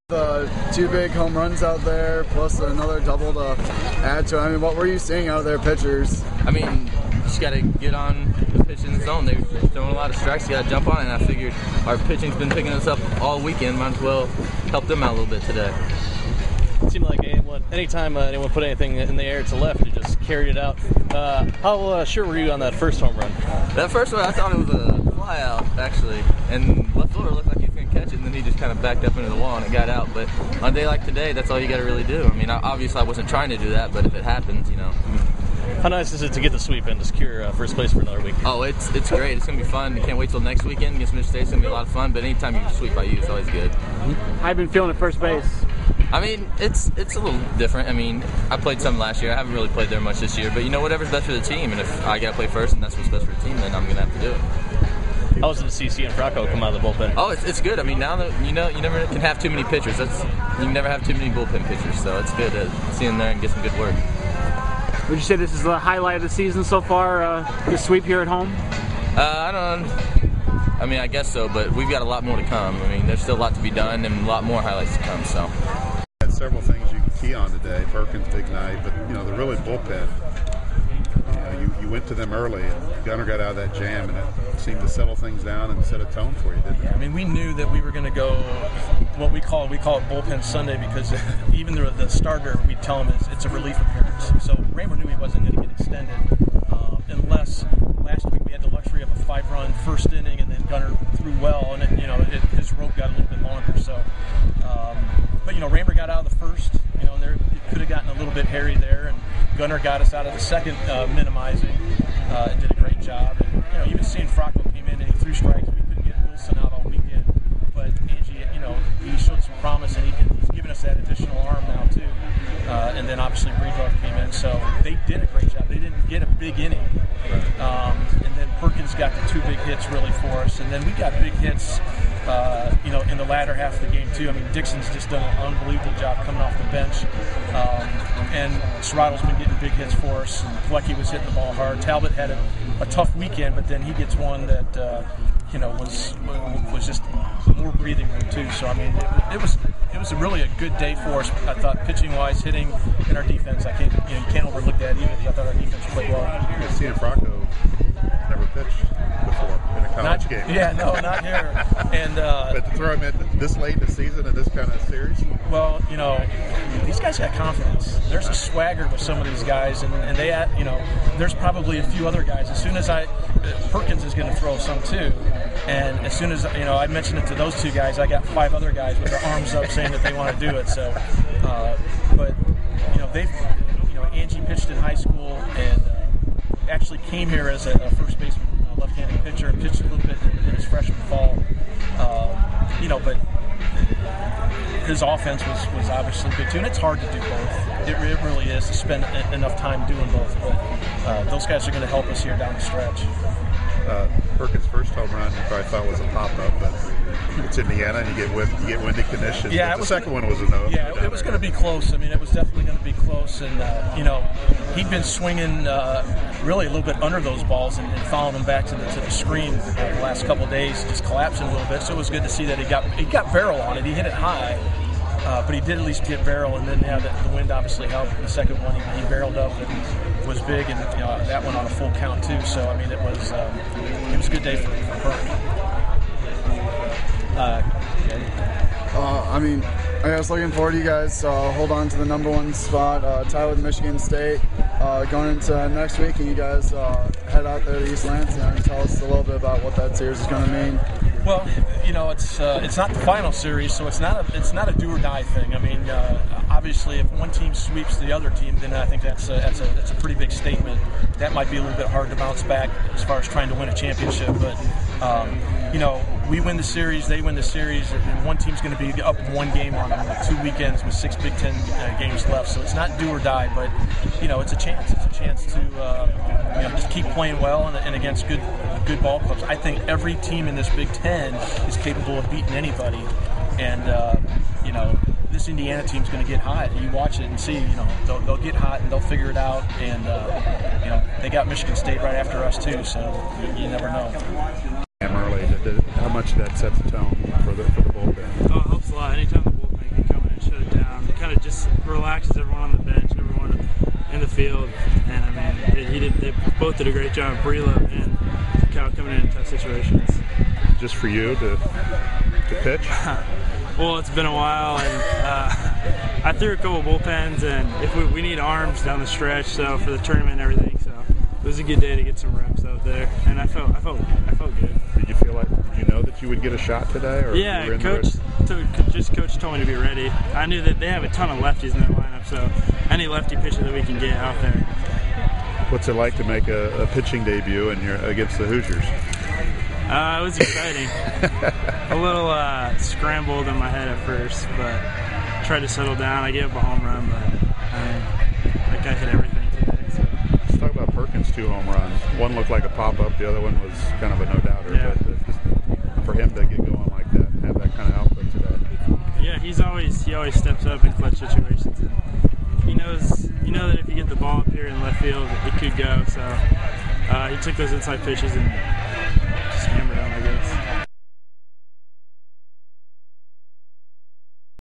The 2 big home runs out there, plus another double to add to it. I mean, what were you seeing out there, pitchers? I mean, just got to get on the pitch in the zone. They're throwing a lot of strikes. You got to jump on it, and I figured our pitching's been picking us up all weekend. Might as well help them out a little bit today. It seemed like anytime anyone put anything in the air to left, it just carried it out. How sure were you on that first home run? That first one, I thought it was a fly out, actually. And left fielder looked like he was going to catch it, and then he just kind of backed up into the wall and it got out. But on a day like today, that's all you got to really do. I mean, obviously I wasn't trying to do that, but if it happens, you know. How nice is it to get the sweep and to secure first place for another week? Oh, it's great. It's going to be fun. I can't wait till next weekend against Michigan State. It's going to be a lot of fun, but anytime you sweep by you, it's always good. I've been feeling at first base. I mean, it's a little different. I mean, I played some last year. I haven't really played there much this year, but you know, whatever's best for the team, and if I got to play first and that's what's best for the team, then I'm going to have to do it. How was it to see Cianfrocco come out of the bullpen? Oh, it's good. I mean, now that you never can have too many pitchers. You can never have too many bullpen pitchers, so it's good to see him there and get some good work. Would you say this is the highlight of the season so far, the sweep here at home? I mean, I guess so, but we've got a lot more to come. I mean, there's still a lot to be done and a lot more highlights to come, so. Had several things you can key on today. Perkins, big night, but, you know, the really bullpen, you went to them early, and Gunnar got out of that jam, and it seemed to settle things down and set a tone for you, didn't it? I mean, we knew that we were going to go what we call it Bullpen Sunday, because even the starter, we tell him it's a relief appearance. So Raymer knew he wasn't going to get extended unless last week we had the luxury of a 5-run first inning, and then Gunnar threw well, and his rope got a little bit longer. So, but Raymer got out of the first, and it could have gotten a little bit hairy there, and Gunnar got us out of the second, minimizing, and did a great job. And, even seeing Frocco came in and he threw strikes, we couldn't get Wilson out all weekend. But Angie, he showed some promise, and he's given us that additional arm now too. And then obviously Breedlove came in, so they did a great job. They didn't get a big inning, and then Perkins got the 2 big hits really for us, and then we got big hits, in the latter half of the game too. I mean, Dixon's just done an unbelievable job coming off the bench, and Serrato's been getting big hits for us. And Plecki was hitting the ball hard. Talbot had a tough weekend, but then he gets one that was just more breathing room too. So I mean, it was really a good day for us. I thought pitching wise, hitting, and our defense. You can't overlook that either, because I thought our defense played well. Cianfrocco never pitched before in a college game. Yeah, no, not here. And but to throw him in this late in the season in this kind of series. Well, these guys got confidence. There's a swagger with some of these guys, and they, there's probably a few other guys. As soon as Perkins is going to throw some too, and as soon as I mentioned it to those 2 guys, I got 5 other guys with their arms up saying that they want to do it. So, but they've, Angie pitched in high school and actually came here as a first baseman, left-handed pitcher, and pitched a little bit in his freshman fall. But his offense was obviously good too, and it's hard to do both. It really is, to spend enough time doing both. But those guys are going to help us here down the stretch. Perkins' first home run you probably thought was a pop-up, but it's Indiana, and you get windy conditions. Yeah, the second one was a no. Yeah, it was going to be close. I mean, it was definitely going to be close, and he'd been swinging really a little bit under those balls and following them back to the screen the last couple of days, just collapsing a little bit. So it was good to see that he got barrel on it. He hit it high, but he did at least hit barrel, and then the wind obviously helped. The second one he barreled up and was big, and that one on a full count too. So I mean, it was a good day for Perk. I mean, I was looking forward to you guys hold on to the #1 spot, tie with Michigan State going into next week, and you guys head out there to East Lansing and tell us a little bit about what that series is going to mean. Well, it's not the final series, so it's not a do or die thing. I mean, obviously, if one team sweeps the other team, then I think that's a pretty big statement. That might be a little bit hard to bounce back as far as trying to win a championship, but we win the series, they win the series, and one team's going to be up 1 game on them with 2 weekends with 6 Big Ten games left. So it's not do or die, but it's a chance. It's a chance to just keep playing well and against good ball clubs. I think every team in this Big Ten is capable of beating anybody, and this Indiana team's going to get hot. You watch it and see, they'll get hot and they'll figure it out, and they got Michigan State right after us too, so you never know. Early, how much did that set the tone for the bullpen? Oh, it helps a lot. Anytime the bullpen can kind of just relaxes everyone on the bench, everyone in the field. And I mean, they both did a great job, Brelo and Cal, coming in tough situations. Just for you to pitch? Well, it's been a while, and I threw a couple bullpens, and if we need arms down the stretch, so for the tournament and everything, so it was a good day to get some reps out there, and I felt good. Did you know that you would get a shot today? Or yeah, you were in Coach told me to be ready. I knew that they have a ton of lefties in their lineup, so any lefty pitcher that we can get out there. What's it like to make a pitching debut against the Hoosiers? It was exciting. A little scrambled in my head at first, but tried to settle down. I gave up a home run, but that guy hit everything today. So. Let's talk about Perkins' 2 home runs. One looked like a pop-up. The other one was kind of a no-doubter. Yeah. But just for him to get going like that and have that kind of output today. Yeah, he always steps up in clutch situations. And he knows that if you get the ball up here in left field, it could go. So he took those inside pitches and